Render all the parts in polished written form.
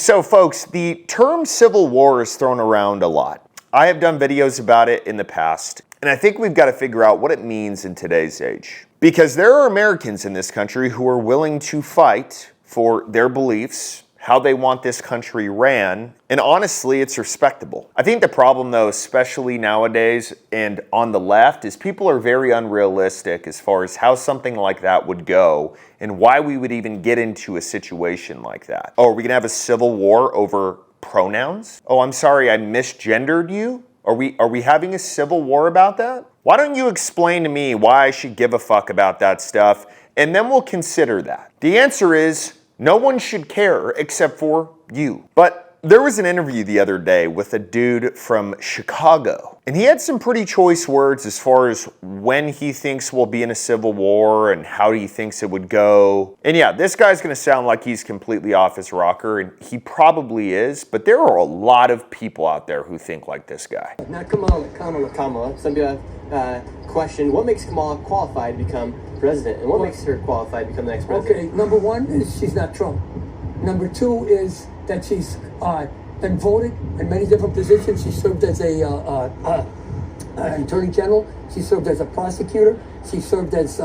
So folks, the term civil war is thrown around a lot. I have done videos about it in the past, and I think we've got to figure out what it means in today's age. Because there are Americans in this country who are willing to fight for their beliefs, how they want this country ran, and honestly, it's respectable. I think the problem though, especially nowadays and on the left, is people are very unrealistic as far as how something like that would go and why we would even get into a situation like that. Oh, are we gonna have a civil war over pronouns? Oh, I'm sorry, I misgendered you? Are we having a civil war about that? Why don't you explain to me why I should give a fuck about that stuff, and then we'll consider that. The answer is, no one should care except for you. But there was an interview the other day with a dude from Chicago, and he had some pretty choice words as far as when he thinks we'll be in a civil war and how he thinks it would go. And yeah, this guy's gonna sound like he's completely off his rocker, and he probably is, but there are a lot of people out there who think like this guy. Not Kamala. Some people have questioned what makes Kamala qualified to become president, and what makes her qualified to become the next president? Okay, number one is she's not Trump. Number two is that she's been voted in many different positions. She served as a attorney general. She served as a prosecutor. She served as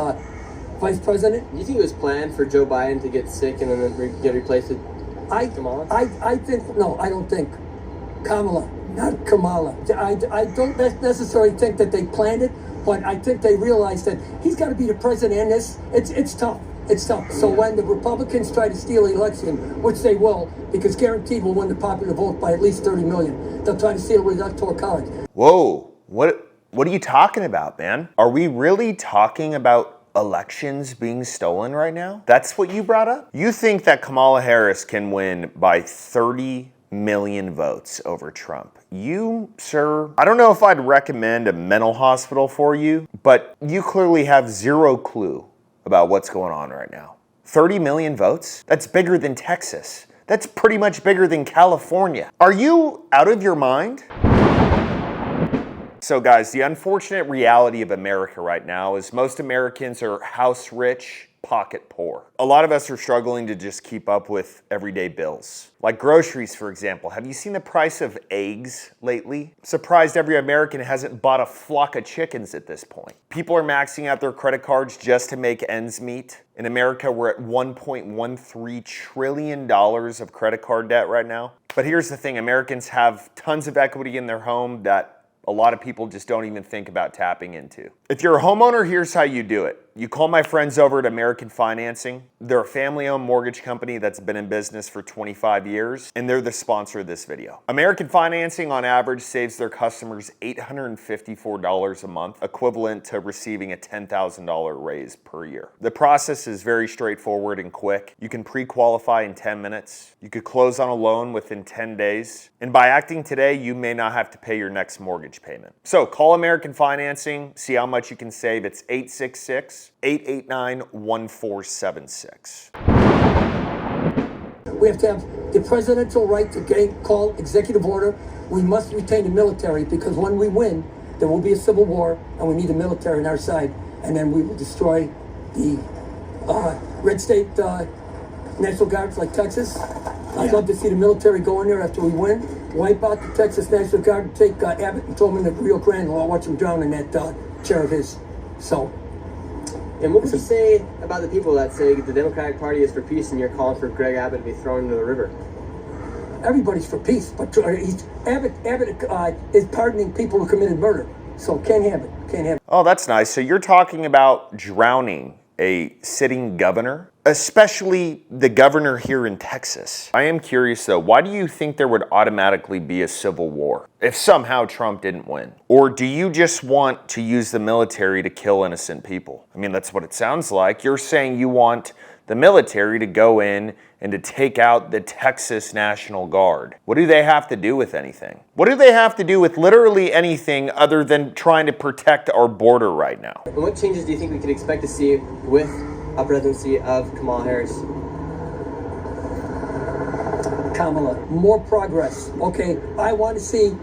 vice president. Do you think it was planned for Joe Biden to get sick and then get replaced with Kamala? I think, no, I don't think. Kamala, not Kamala. I don't necessarily think that they planned it, but I think they realized that he's got to be the president in this. It's tough. It's tough. So when the Republicans try to steal the election, which they will, because guaranteed will win the popular vote by at least 30 million, they'll try to steal the Electoral College. Whoa, what are you talking about, man? Are we really talking about elections being stolen right now? That's what you brought up? You think that Kamala Harris can win by 30 million votes over Trump? You, sir, I don't know if I'd recommend a mental hospital for you, but you clearly have zero clue about what's going on right now. 30 million votes? That's bigger than Texas. That's pretty much bigger than California. Are you out of your mind? So guys, the unfortunate reality of America right now is most Americans are house rich, pocket poor. A lot of us are struggling to just keep up with everyday bills. Like groceries, for example. Have you seen the price of eggs lately? I'm surprised every American hasn't bought a flock of chickens at this point. People are maxing out their credit cards just to make ends meet. In America, we're at $1.13 trillion of credit card debt right now. But here's the thing, Americans have tons of equity in their home that a lot of people just don't even think about tapping into. If you're a homeowner, here's how you do it. You call my friends over at American Financing. They're a family-owned mortgage company that's been in business for 25 years, and they're the sponsor of this video. American Financing, on average, saves their customers $854 a month, equivalent to receiving a $10,000 raise per year. The process is very straightforward and quick. You can pre-qualify in 10 minutes. You could close on a loan within 10 days. And by acting today, you may not have to pay your next mortgage payment. So call American Financing, see how much you can save. It's 866-889-1476. We have to have the presidential right to call executive order. We must retain the military, because when we win, there will be a civil war, and we need the military on our side, and then we will destroy the red state National Guards like Texas. I'd love to see the military go in there after we win, wipe out the Texas National Guard, and take Abbott and throw him in the Rio Grande while I watch him drown in that chair of his. So. And what would you say about the people that say the Democratic Party is for peace and you're calling for Greg Abbott to be thrown into the river? Everybody's for peace, but Abbott is pardoning people who committed murder. So can't have it. Oh, that's nice. So you're talking about drowning a sitting governor, especially the governor here in Texas. I am curious though, why do you think there would automatically be a civil war if somehow Trump didn't win? Or do you just want to use the military to kill innocent people? I mean, that's what it sounds like. You're saying you want the military to go in and to take out the Texas National Guard. What do they have to do with anything? What do they have to do with literally anything other than trying to protect our border right now? And what changes do you think we could expect to see with a presidency of Kamala Harris? Kamala, more progress. Okay, I want to see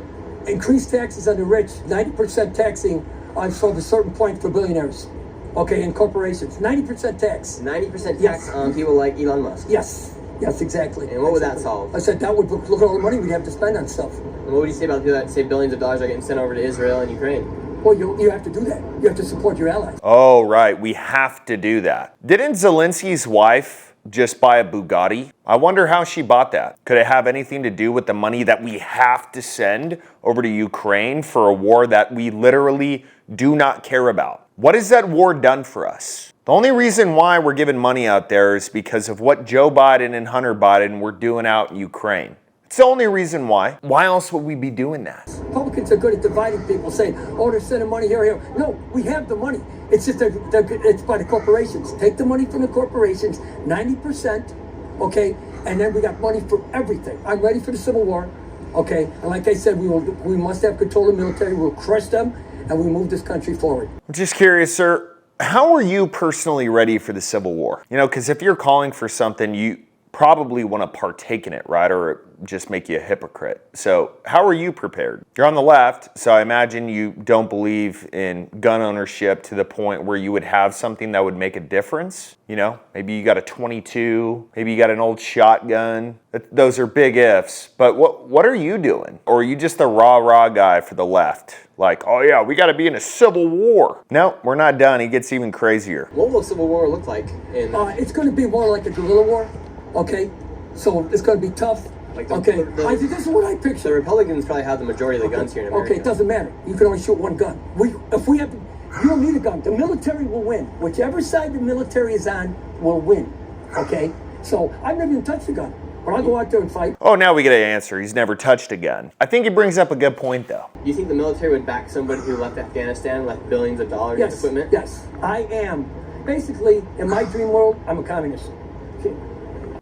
increased taxes on the rich, 90% taxing until a certain point for billionaires. Okay, and corporations, 90% tax. 90% tax Yes. on people like Elon Musk. Yes, Yes, exactly. And what would that solve? I said that would look at all the money we'd have to spend on stuff. And what would you say about people that say billions of dollars are getting sent over to Israel and Ukraine? Well, you have to do that. You have to support your allies. Oh, right. We have to do that. Didn't Zelensky's wife just buy a Bugatti? I wonder how she bought that. Could it have anything to do with the money that we have to send over to Ukraine for a war that we literally do not care about? What has that war done for us? The only reason why we're giving money out there is because of what Joe Biden and Hunter Biden were doing out in Ukraine. It's the only reason why. Why else would we be doing that? Republicans are good at dividing people, saying, oh, they're sending money here. No, we have the money. It's just it's by the corporations. Take the money from the corporations, 90%, okay, and then we got money for everything. I'm ready for the Civil War, okay, and like I said, we must have control of the military. We'll crush them, and we move this country forward. I'm just curious, sir, how are you personally ready for the Civil War? You know, because if you're calling for something, you probably want to partake in it, right? Or it just make you a hypocrite. So how are you prepared? You're on the left, so I imagine you don't believe in gun ownership to the point where you would have something that would make a difference. You know, maybe you got a 22, maybe you got an old shotgun. Those are big ifs, but what are you doing? Or are you just the rah-rah guy for the left? Like, oh yeah, we got to be in a civil war. No, we're not done. He gets even crazier. What will a Civil War look like? It's going to be more like a guerrilla war, okay? So it's going to be tough. Like this is what I picture. The Republicans probably have the majority of the guns here in America. Okay, it doesn't matter. You can only shoot one gun. You don't need a gun. The military will win. Whichever side the military is on will win. Okay? So I've never even touched a gun. But I'll go out there and fight. Oh, now we get an answer. He's never touched a gun. I think he brings up a good point, though. Do you think the military would back somebody who left Afghanistan, left billions of dollars in equipment? Yes, I am. Basically, in my dream world, I'm a communist. Okay.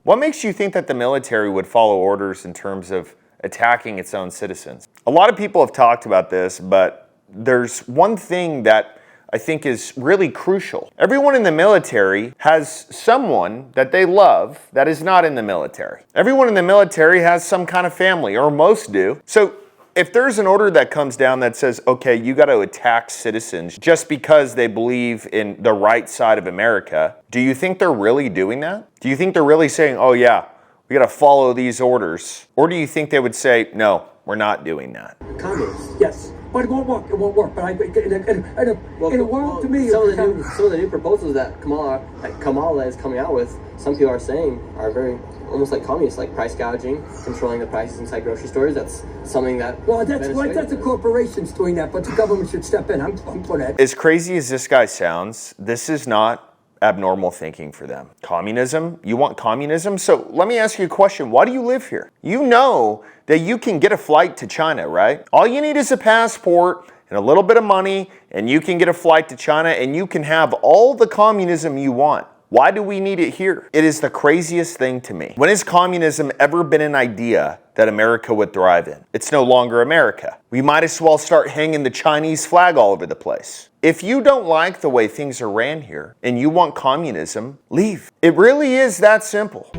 What makes you think that the military would follow orders in terms of attacking its own citizens? A lot of people have talked about this, but there's one thing that I think is really crucial. Everyone in the military has someone that they love that is not in the military. Everyone in the military has some kind of family, or most do. So if there's an order that comes down that says, okay, you got to attack citizens just because they believe in the right side of America, do you think they're really doing that? Do you think they're really saying, oh yeah, we got to follow these orders? Or do you think they would say, no, we're not doing that? Communists. Yes. But it won't work. It won't work. But in a world, to me, some of the new proposals that Kamala is coming out with, some people are saying are very almost like communists, like price gouging, controlling the prices inside grocery stores. That's something that that's the corporations doing that, but the government should step in. I'm for that. As crazy as this guy sounds, this is not abnormal thinking for them. Communism? You want communism? So let me ask you a question. Why do you live here? You know that you can get a flight to China, right? All you need is a passport and a little bit of money, and you can get a flight to China, and you can have all the communism you want. Why do we need it here? It is the craziest thing to me. When has communism ever been an idea that America would thrive in? It's no longer America. We might as well start hanging the Chinese flag all over the place. If you don't like the way things are ran here and you want communism, leave. It really is that simple.